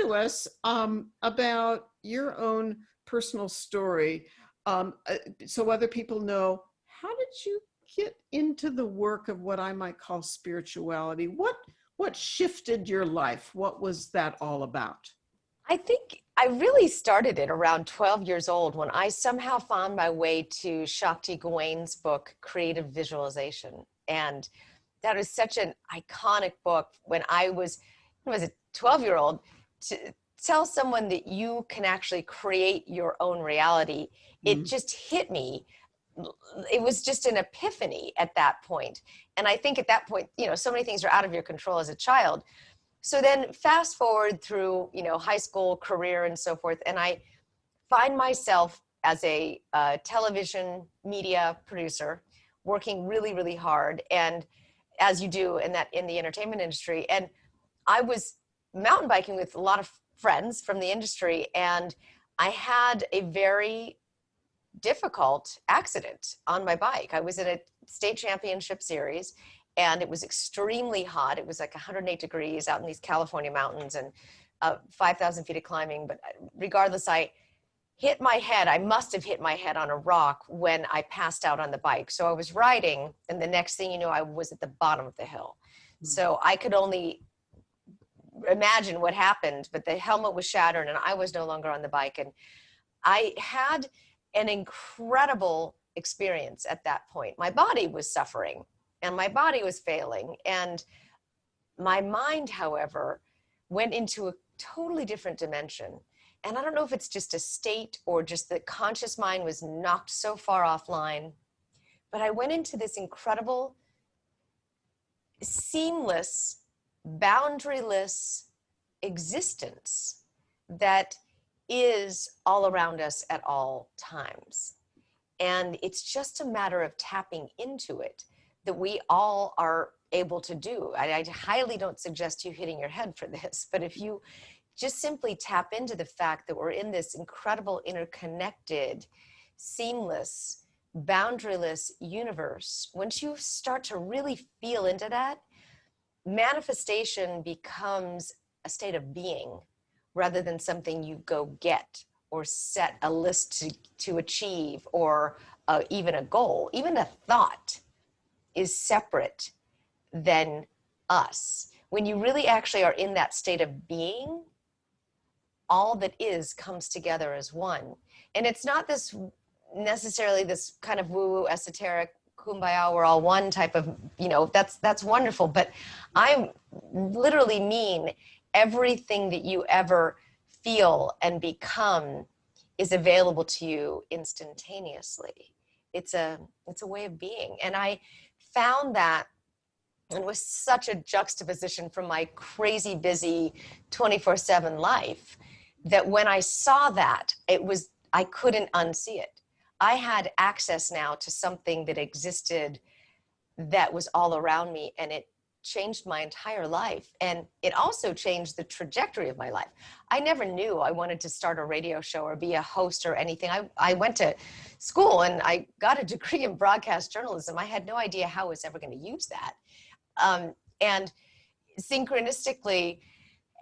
to us about your own personal story, so other people know, how did you get into the work of what I might call spirituality? What shifted your life? What was that all about? I think I really started it around 12 years old when I somehow found my way to Shakti Gawain's book, Creative Visualization. And that was such an iconic book when I was a 12-year-old, to tell someone that you can actually create your own reality. It just hit me. It was just an epiphany at that point. And I think at that point, so many things are out of your control as a child. So then fast forward through, high school, career, and so forth. And I find myself as a television media producer, working really, really hard. And as you do in the entertainment industry. And I was mountain biking with a lot of friends from the industry. And I had a very difficult accident on my bike. I was in a state championship series, and it was extremely hot. It was like 108 degrees out in these California mountains, and 5,000 feet of climbing. But regardless, I hit my head. I must have hit my head on a rock when I passed out on the bike. So I was riding, and the next thing you know, I was at the bottom of the hill. So I could only imagine what happened, but the helmet was shattered and I was no longer on the bike. And I had an incredible experience at that point. My body was suffering and my body was failing. And my mind, however, went into a totally different dimension. And I don't know if it's just a state or just the conscious mind was knocked so far offline, but I went into this incredible, seamless, boundaryless existence that is all around us at all times. And it's just a matter of tapping into it that we all are able to do. I highly don't suggest you hitting your head for this, but if you just simply tap into the fact that we're in this incredible, interconnected, seamless, boundaryless universe, once you start to really feel into that, manifestation becomes a state of being rather than something you go get or set a list to achieve, or even a goal. Even a thought is separate than us. When you really actually are in that state of being, all that is comes together as one. And it's not this necessarily this kind of woo-woo esoteric kumbaya, we're all one type of, that's wonderful. But I literally mean everything that you ever feel and become is available to you instantaneously. It's a way of being. And I found that, and was such a juxtaposition from my crazy busy 24/7 life, that when I saw that, I couldn't unsee it. I had access now to something that existed that was all around me, and it changed my entire life. And it also changed the trajectory of my life. I never knew I wanted to start a radio show or be a host or anything. I went to school and I got a degree in broadcast journalism. I had no idea how I was ever going to use that. And synchronistically,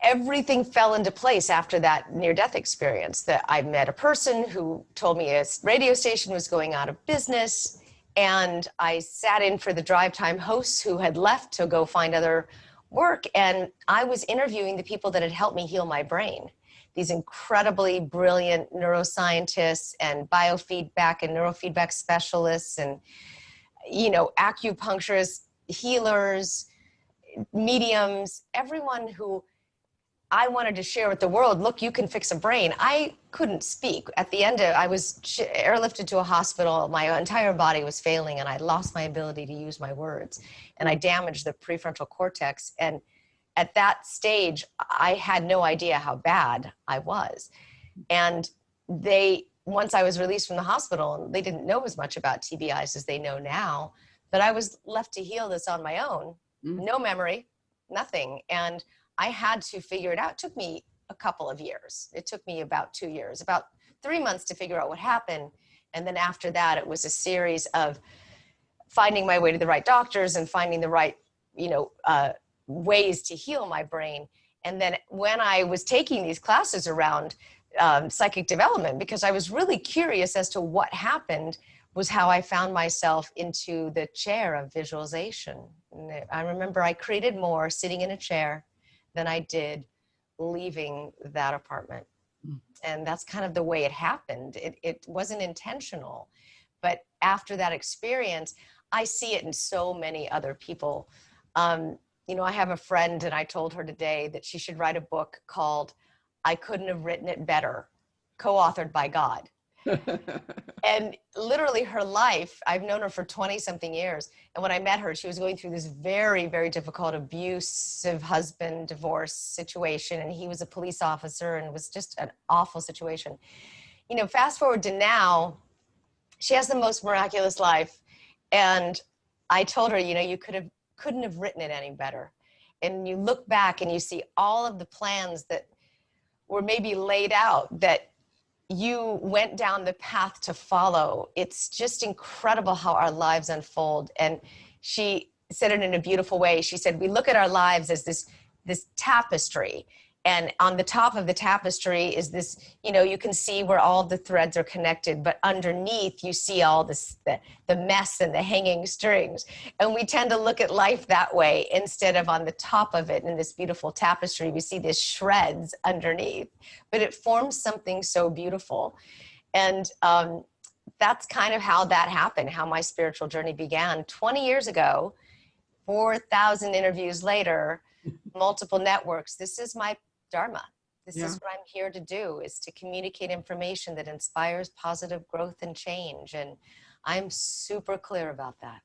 everything fell into place after that near-death experience. That I met a person who told me a radio station was going out of business, and I sat in for the drive time hosts who had left to go find other work, and I was interviewing the people that had helped me heal my brain. These incredibly brilliant neuroscientists and biofeedback and neurofeedback specialists and, acupuncturists, healers, mediums, everyone who I wanted to share with the world, look, you can fix a brain. I couldn't speak. At the end, I was airlifted to a hospital. My entire body was failing, and I lost my ability to use my words. And I damaged the prefrontal cortex. And at that stage, I had no idea how bad I was. And once I was released from the hospital, they didn't know as much about TBIs as they know now, but I was left to heal this on my own. No memory, nothing. And I had to figure it out. It took me a couple of years. It took me about 2 years, about 3 months to figure out what happened. And then after that, it was a series of finding my way to the right doctors and finding the right, ways to heal my brain. And then when I was taking these classes around psychic development, because I was really curious as to what happened, was how I found myself into the chair of visualization. And I remember I created more sitting in a chair than I did leaving that apartment. And that's kind of the way it happened. It wasn't intentional. But after that experience, I see it in so many other people. You know, I have a friend, and I told her today that she should write a book called I Couldn't Have Written It Better, co-authored by God. And literally her life, I've known her for 20 something years. And when I met her, she was going through this very, very difficult abusive husband divorce situation. And he was a police officer, and it was just an awful situation. You know, fast forward to now, she has the most miraculous life. And I told her, you know, you couldn't have written it any better. And you look back and you see all of the plans that were maybe laid out, that you went down the path to follow. It's just incredible how our lives unfold. And she said it in a beautiful way. She said, we look at our lives as this tapestry. And on the top of the tapestry is this, you know, you can see where all the threads are connected, but underneath you see all this, the mess and the hanging strings. And we tend to look at life that way instead of on the top of it in this beautiful tapestry. We see these shreds underneath, but it forms something so beautiful. And that's kind of how that happened, how my spiritual journey began 20 years ago, 4,000 interviews later, multiple networks. This is my Dharma. This is what I'm here to do, is to communicate information that inspires positive growth and change. And I'm super clear about that.